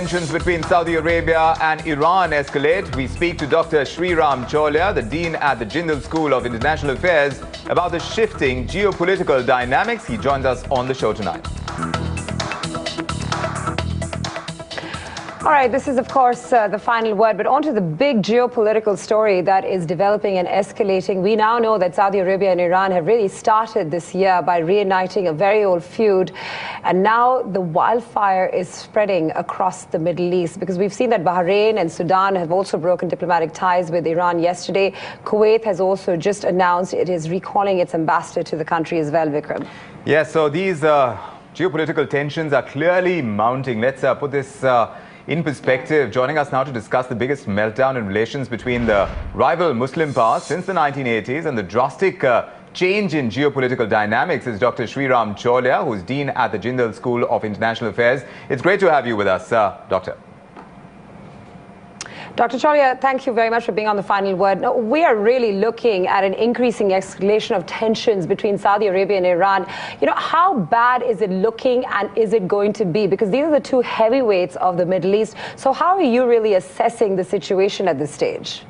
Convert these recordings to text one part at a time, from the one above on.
tensions between Saudi Arabia and Iran escalate, we speak to Dr. Sreeram Chaulia, the Dean at the Jindal School of International Affairs, about the shifting geopolitical dynamics. He joins us on the show tonight. All right, this is, of course, the final word, but on to the big geopolitical story that is developing and escalating. We now know that Saudi Arabia and Iran have really started this year by reigniting a very old feud. And now the wildfire is spreading across the Middle East, because we've seen that Bahrain and Sudan have also broken diplomatic ties with Iran yesterday. Kuwait has also just announced it is recalling its ambassador to the country as well, Vikram. Yes, so these geopolitical tensions are clearly mounting. Let's put this in perspective. Joining us now to discuss the biggest meltdown in relations between the rival Muslim powers since the 1980s and the drastic change in geopolitical dynamics is Dr. Sreeram Chaulia, who is Dean at the Jindal School of International Affairs. It's great to have you with us, Doctor. Dr. Chaulia, thank you very much for being on the final word. Now, we are really looking at an increasing escalation of tensions between Saudi Arabia and Iran. You know, how bad is it looking and is it going to be? Because these are the two heavyweights of the Middle East. So how are you really assessing the situation at this stage?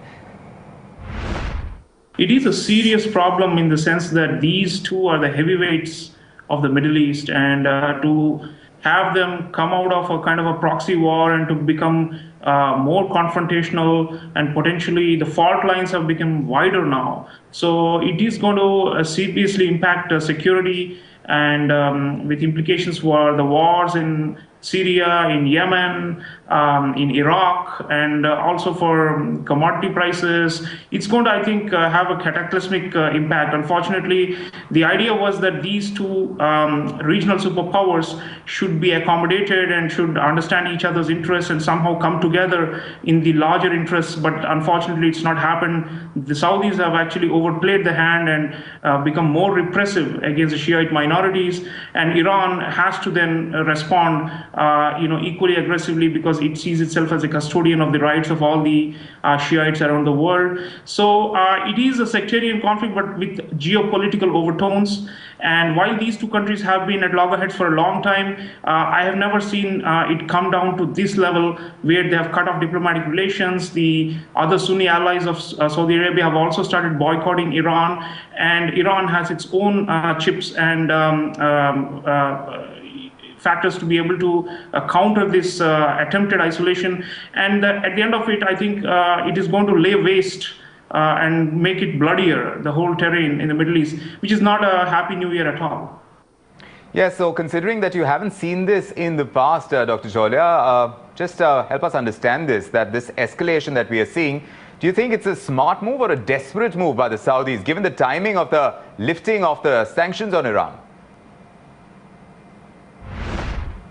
It is a serious problem in the sense that these two are the heavyweights of the Middle East, and to have them come out of a kind of a proxy war and to become more confrontational, and potentially the fault lines have become wider now. So it is going to seriously impact security, and with implications for the wars in Syria, in Yemen, in Iraq, and also for commodity prices. It's going to, I think, have a cataclysmic impact. Unfortunately, the idea was that these two regional superpowers should be accommodated and should understand each other's interests and somehow come together in the larger interests, but unfortunately it's not happened. The Saudis have actually overplayed the hand and become more repressive against the Shiite minorities, and Iran has to then respond equally aggressively, because it sees itself as a custodian of the rights of all the Shiites around the world. So it is a sectarian conflict, but with geopolitical overtones. And while these two countries have been at loggerheads for a long time, I have never seen it come down to this level where they have cut off diplomatic relations. The other Sunni allies of Saudi Arabia have also started boycotting Iran, and Iran has its own chips and factors to be able to counter this attempted isolation. And at the end of it, I think it is going to lay waste and make it bloodier, the whole terrain in the Middle East, which is not a happy new year at all. Yes, so considering that you haven't seen this in the past, Dr. Chaulia, just help us understand that this escalation that we are seeing, do you think it's a smart move or a desperate move by the Saudis, given the timing of the lifting of the sanctions on Iran?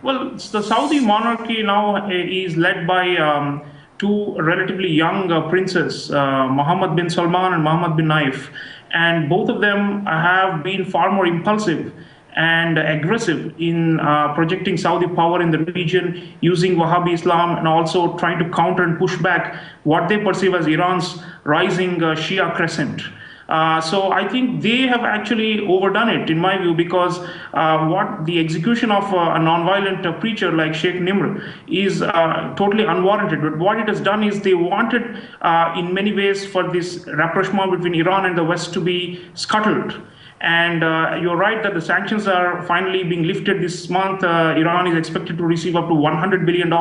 Well, the Saudi monarchy now is led by two relatively young princes, Mohammed bin Salman and Mohammed bin Naif. And both of them have been far more impulsive and aggressive in projecting Saudi power in the region, using Wahhabi Islam, and also trying to counter and push back what they perceive as Iran's rising Shia crescent. So I think they have actually overdone it, in my view, because what the execution of a nonviolent preacher like Sheikh Nimr is totally unwarranted. But what it has done is they wanted, in many ways, for this rapprochement between Iran and the West to be scuttled. And you're right that the sanctions are finally being lifted this month. Iran is expected to receive up to $100 billion.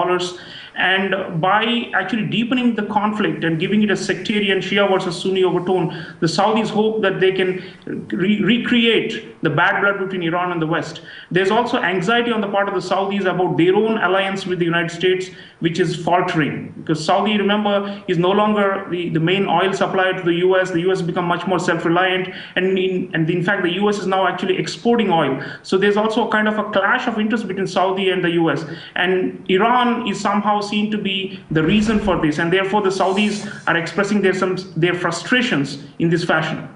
And by actually deepening the conflict and giving it a sectarian Shia versus Sunni overtone, the Saudis hope that they can recreate the bad blood between Iran and the West. There's also anxiety on the part of the Saudis about their own alliance with the United States, which is faltering. Because Saudi, remember, is no longer the main oil supplier to the US. The US has become much more self-reliant. And in fact, the US is now actually exporting oil. So there's also a kind of a clash of interest between Saudi and the US. And Iran is somehow seen to be the reason for this, and therefore the Saudis are expressing their frustrations in this fashion.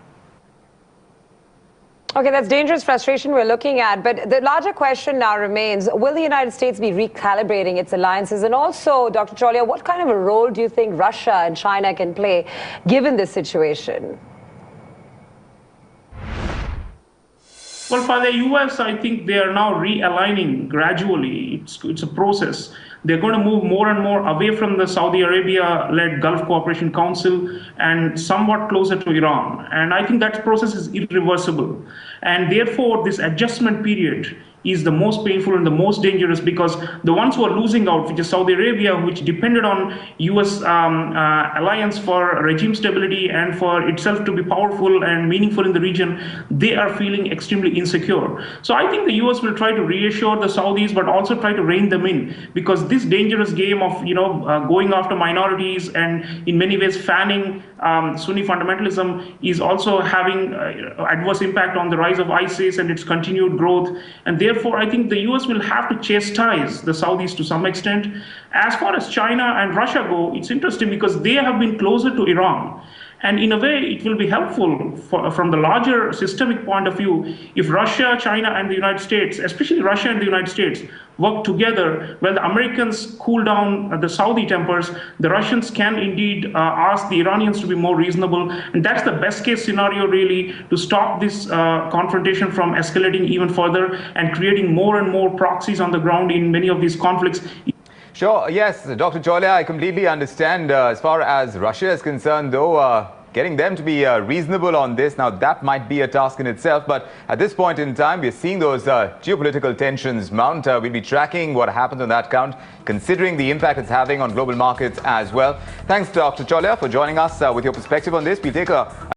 Okay, that's dangerous frustration we're looking at, but the larger question now remains, will the United States be recalibrating its alliances? And also, Dr. Chaulia, what kind of a role do you think Russia and China can play given this situation? Well, for the US, I think they are now realigning gradually. It's a process. They're going to move more and more away from the Saudi Arabia-led Gulf Cooperation Council and somewhat closer to Iran. And I think that process is irreversible. And therefore, this adjustment period is the most painful and the most dangerous, because the ones who are losing out, which is Saudi Arabia, which depended on US alliance for regime stability and for itself to be powerful and meaningful in the region, they are feeling extremely insecure. So I think the US will try to reassure the Saudis, but also try to rein them in, because this dangerous game of going after minorities and in many ways fanning Sunni fundamentalism is also having adverse impact on the rise of ISIS and its continued growth. And therefore, I think the US will have to chastise the Saudis to some extent. As far as China and Russia go, it's interesting because they have been closer to Iran. And in a way, it will be helpful from the larger systemic point of view if Russia, China, and the United States, especially Russia and the United States, work together. While the Americans cool down the Saudi tempers, the Russians can indeed ask the Iranians to be more reasonable. And that's the best case scenario, really, to stop this confrontation from escalating even further and creating more and more proxies on the ground in many of these conflicts. Sure, yes, Dr. Chaulia, I completely understand. As far as Russia is concerned, though, getting them to be reasonable on this, now that might be a task in itself. But at this point in time, we're seeing those geopolitical tensions mount. We'll be tracking what happens on that count, considering the impact it's having on global markets as well. Thanks, Dr. Chaulia, for joining us with your perspective on this. We'll take a